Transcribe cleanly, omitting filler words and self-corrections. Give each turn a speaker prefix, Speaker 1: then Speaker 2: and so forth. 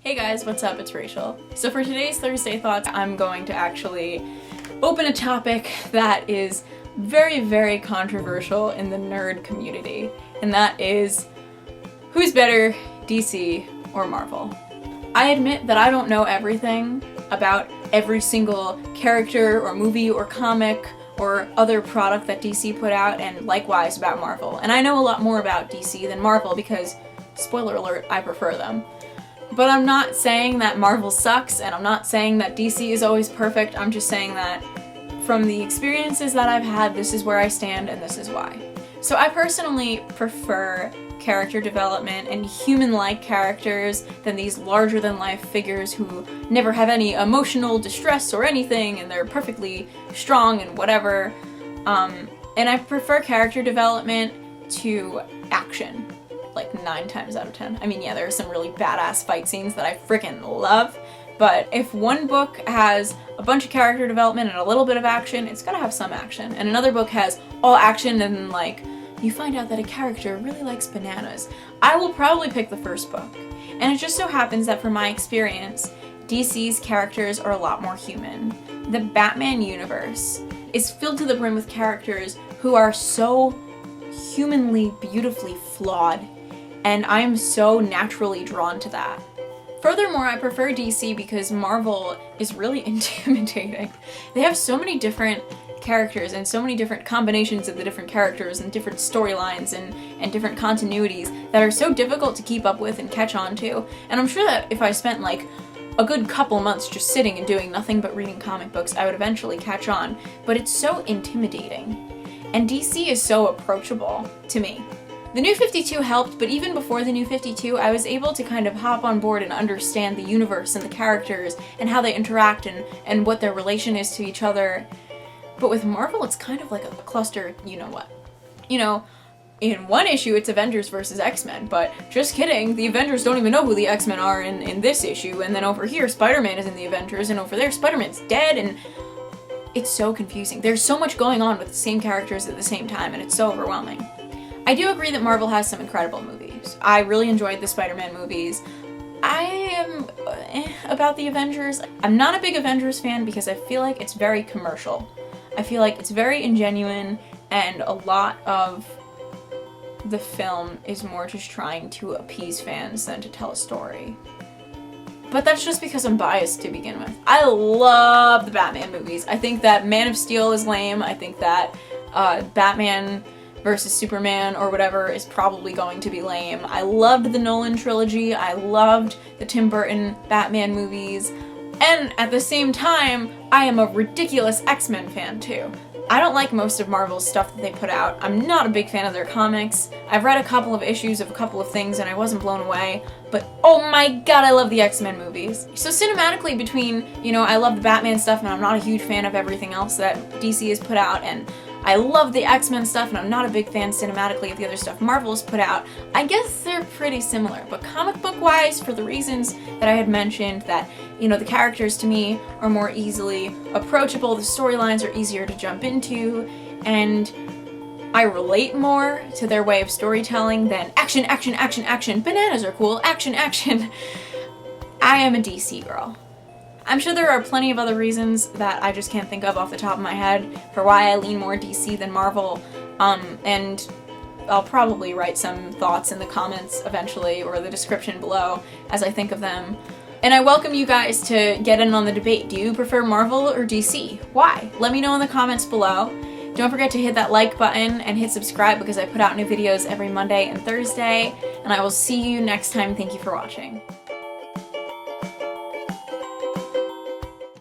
Speaker 1: Hey guys, what's up? It's Rachel. So for today's Thursday Thoughts, I'm going to actually open a topic that is very, very controversial in the nerd community, and that is, who's better, DC or Marvel? I admit that I don't know everything about every single character or movie or comic or other product that DC put out, and likewise about Marvel. And I know a lot more about DC than Marvel because, spoiler alert, I prefer them. But I'm not saying that Marvel sucks, and I'm not saying that DC is always perfect. I'm just saying that from the experiences that I've had, this is where I stand and this is why. So I personally prefer character development and human-like characters than these larger-than-life figures who never have any emotional distress or anything, and they're perfectly strong and whatever. And I prefer character development to action, like 9 times out of 10. I mean, yeah, there are some really badass fight scenes that I freaking love, but if one book has a bunch of character development and a little bit of action, it's gotta have some action. And another book has all action and, like, you find out that a character really likes bananas, I will probably pick the first book. And it just so happens that from my experience, DC's characters are a lot more human. The Batman universe is filled to the brim with characters who are so humanly, beautifully flawed, and I am so naturally drawn to that. Furthermore, I prefer DC because Marvel is really intimidating. They have so many different characters and so many different combinations of the different characters and different storylines and different continuities that are so difficult to keep up with and catch on to. And I'm sure that if I spent like a good couple months just sitting and doing nothing but reading comic books, I would eventually catch on. But it's so intimidating. And DC is so approachable to me. The New 52 helped, but even before the New 52, I was able to kind of hop on board and understand the universe and the characters and how they interact and what their relation is to each other. But with Marvel, it's kind of like a cluster, you know what. You know, in one issue, it's Avengers versus X-Men, but just kidding, the Avengers don't even know who the X-Men are in this issue, and then over here, Spider-Man is in the Avengers, and over there, Spider-Man's dead, and it's so confusing. There's so much going on with the same characters at the same time, and it's so overwhelming. I do agree that Marvel has some incredible movies. I really enjoyed the Spider-Man movies. I am about the Avengers. I'm not a big Avengers fan because I feel like it's very commercial. I feel like it's very ingenuine, and a lot of the film is more just trying to appease fans than to tell a story. But that's just because I'm biased to begin with. I love the Batman movies. I think that Man of Steel is lame. I think that Batman versus Superman or whatever is probably going to be lame. I loved the Nolan trilogy. I loved the Tim Burton Batman movies. And at the same time, I am a ridiculous X-Men fan too. I don't like most of Marvel's stuff that they put out. I'm not a big fan of their comics. I've read a couple of issues of a couple of things and I wasn't blown away, but oh my god, I love the X-Men movies. So cinematically between, you know, I love the Batman stuff and I'm not a huge fan of everything else that DC has put out, and I love the X-Men stuff and I'm not a big fan cinematically of the other stuff Marvel's put out, I guess they're pretty similar. But comic book wise, for the reasons that I had mentioned, that, you know, the characters to me are more easily approachable, the storylines are easier to jump into, and I relate more to their way of storytelling than action, action, action, action, bananas are cool, action, action. I am a DC girl. I'm sure there are plenty of other reasons that I just can't think of off the top of my head for why I lean more DC than Marvel, and I'll probably write some thoughts in the comments eventually or the description below as I think of them. And I welcome you guys to get in on the debate. Do you prefer Marvel or DC? Why? Let me know in the comments below. Don't forget to hit that like button and hit subscribe because I put out new videos every Monday and Thursday, and I will see you next time. Thank you for watching.